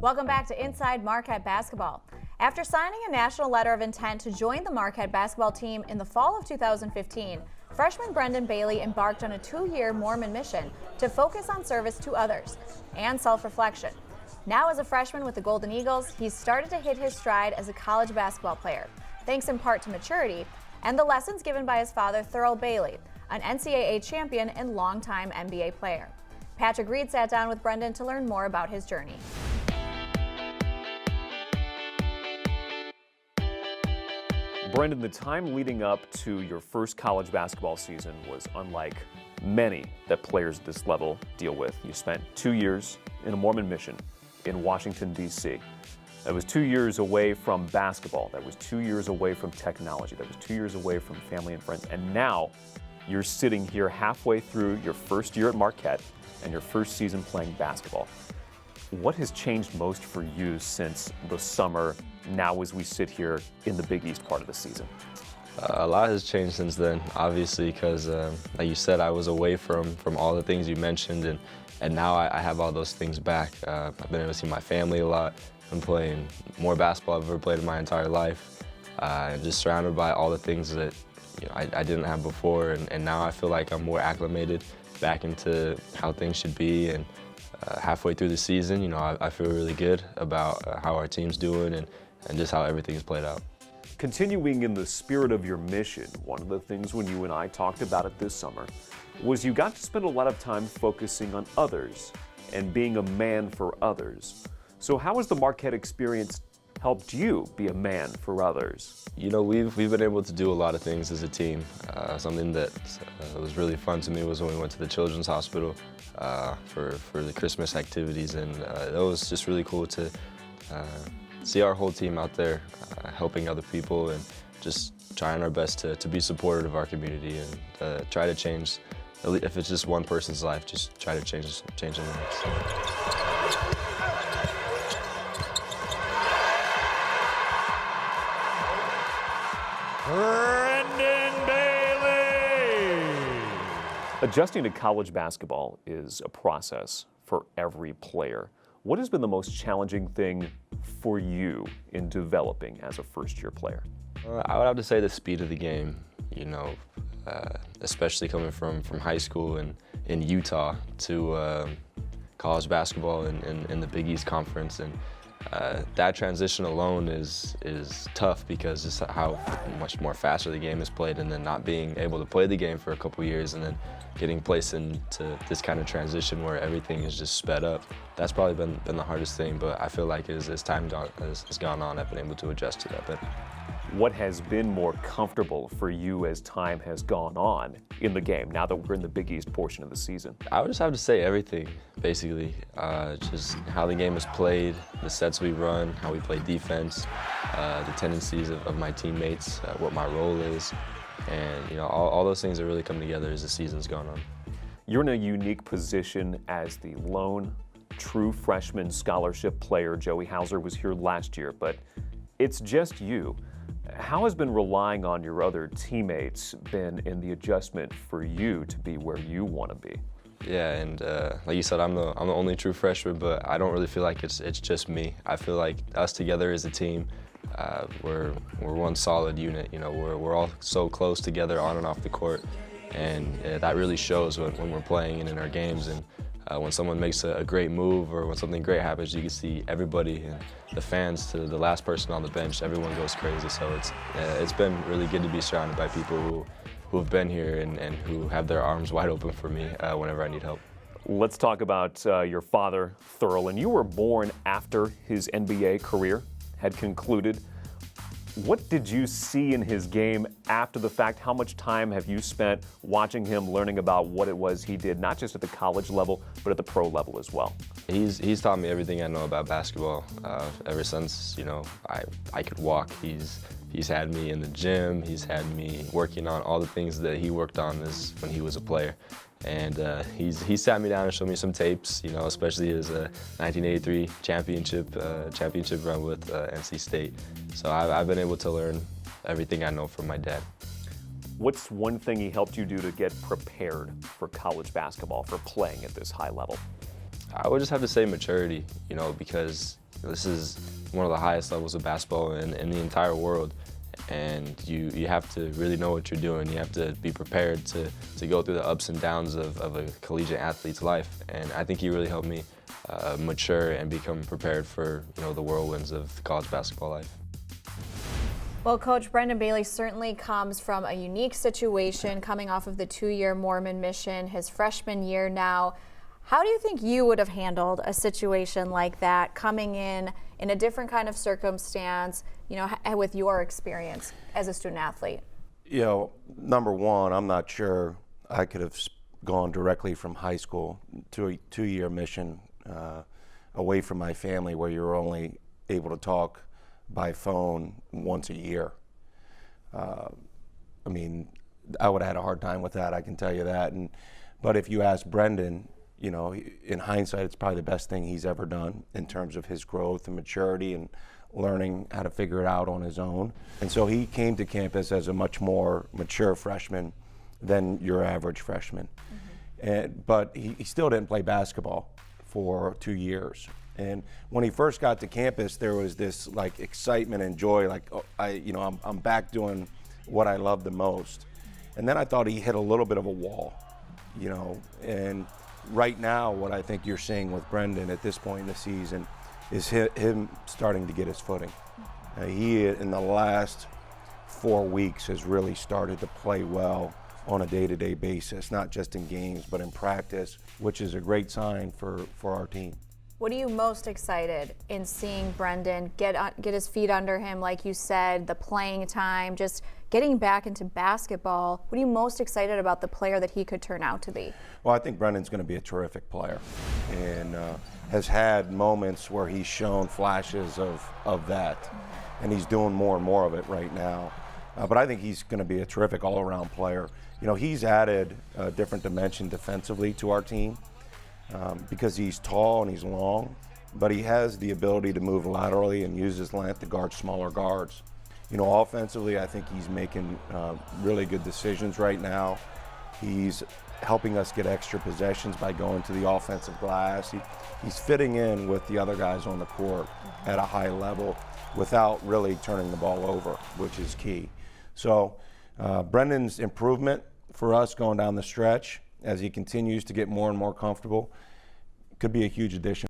Welcome back to Inside Marquette Basketball. After signing a national letter of intent to join the Marquette basketball team in the fall of 2015, freshman Thurl Bailey embarked on a 2-year Mormon mission to focus on service to others and self-reflection. Now as a freshman with the Golden Eagles, he's started to hit his stride as a college basketball player, thanks in part to maturity and the lessons given by his father, Thurl Bailey, an NCAA champion and longtime NBA player. Patrick Reed sat down with Brendan to learn more about his journey. Brendan, the time leading up to your first college basketball season was unlike many that players at this level deal with. You spent 2 years in a Mormon mission in Washington, D.C. That was 2 years away from basketball. That was 2 years away from technology. That was 2 years away from family and friends. And now you're sitting here halfway through your first year at Marquette and your first season playing basketball. What has changed most for you since the summer, now as we sit here in the Big East part of the season? A lot has changed since then, obviously, because like you said, I was away from all the things you mentioned, and now I have all those things back. I've been able to see my family a lot. I'm playing more basketball I've ever played in my entire life, and just surrounded by all the things that I didn't have before, and now I feel like I'm more acclimated back into how things should be. And halfway through the season, I feel really good about how our team's doing and just how everything's played out. Continuing in the spirit of your mission, one of the things when you and I talked about it this summer was you got to spend a lot of time focusing on others and being a man for others. So how has the Marquette experience helped you be a man for others? We've been able to do a lot of things as a team. Something that was really fun to me was when we went to the Children's Hospital for the Christmas activities, and it was just really cool to see our whole team out there helping other people and just trying our best to be supportive of our community and try to change, if it's just one person's life, just try to change their lives. Thurl Bailey! Adjusting to college basketball is a process for every player. What has been the most challenging thing for you in developing as a first-year player? I would have to say the speed of the game, especially coming from high school and in Utah to college basketball in the Big East Conference. And that transition alone is tough because just how much more faster the game is played, and then not being able to play the game for a couple years and then getting placed into this kind of transition where everything is just sped up. That's probably been the hardest thing, but I feel like as time has gone on, I've been able to adjust to that better. What has been more comfortable for you as time has gone on in the game, now that we're in the Big East portion of the season? I would just have to say everything, basically. Just how the game is played, the sets we run, how we play defense, the tendencies of my teammates, what my role is. And all those things have really come together as the season's gone on. You're in a unique position as the lone true freshman scholarship player. Joey Hauser was here last year, but it's just you. How has been relying on your other teammates been in the adjustment for you to be where you want to be? Yeah, and like you said, I'm the only true freshman, but I don't really feel like it's just me. I feel like us together as a team, we're one solid unit. We're all so close together on and off the court, and that really shows when we're playing and in our games. And when someone makes a great move or when something great happens, you can see everybody, and the fans to the last person on the bench, everyone goes crazy. So it's been really good to be surrounded by people who have been here and who have their arms wide open for me whenever I need help. Let's talk about your father, Thurl. And you were born after his NBA career had concluded. What did you see in his game after the fact? How much time have you spent watching him, learning about what it was he did, not just at the college level, but at the pro level as well? He's taught me everything I know about basketball ever since I could walk. He's had me in the gym. He's had me working on all the things that he worked on when he was a player. And he sat me down and showed me some tapes, especially his 1983 championship run with NC State. So I've been able to learn everything I know from my dad. What's one thing he helped you do to get prepared for college basketball, for playing at this high level? I would just have to say maturity, because This is one of the highest levels of basketball in the entire world. And you have to really know what you're doing. You have to be prepared to go through the ups and downs of a collegiate athlete's life. And I think he really helped me mature and become prepared for the whirlwinds of college basketball life. Well, Coach, Brendan Bailey certainly comes from a unique situation, coming off of the 2-year Mormon mission, his freshman year now. How do you think you would have handled a situation like that, coming in a different kind of circumstance, with your experience as a student athlete? Number one, I'm not sure I could have gone directly from high school to a 2-year mission away from my family, where you're only able to talk by phone once a year. I would have had a hard time with that, I can tell you that. But if you ask Brendan, in hindsight, it's probably the best thing he's ever done in terms of his growth and maturity and learning how to figure it out on his own. And so he came to campus as a much more mature freshman than your average freshman. But he still didn't play basketball for 2 years. And when he first got to campus, there was this excitement and joy, I'm back doing what I love the most. And then I thought he hit a little bit of a wall, and right now what I think you're seeing with Brendan at this point in the season is him starting to get his footing. He, in the last 4 weeks, has really started to play well on a day-to-day basis, not just in games, but in practice, which is a great sign for our team. What are you most excited in seeing Brendan get his feet under him, like you said, the playing time, just getting back into basketball? What are you most excited about the player that he could turn out to be? Well, I think Brendan's going to be a terrific player, and has had moments where he's shown flashes of that, and he's doing more and more of it right now. But I think he's going to be a terrific all-around player. He's added a different dimension defensively to our team. Because he's tall and he's long, but he has the ability to move laterally and use his length to guard smaller guards. Offensively, I think he's making really good decisions right now. He's helping us get extra possessions by going to the offensive glass. He's fitting in with the other guys on the court at a high level without really turning the ball over, which is key. So Brendan's improvement for us going down the stretch, as he continues to get more and more comfortable, could be a huge addition.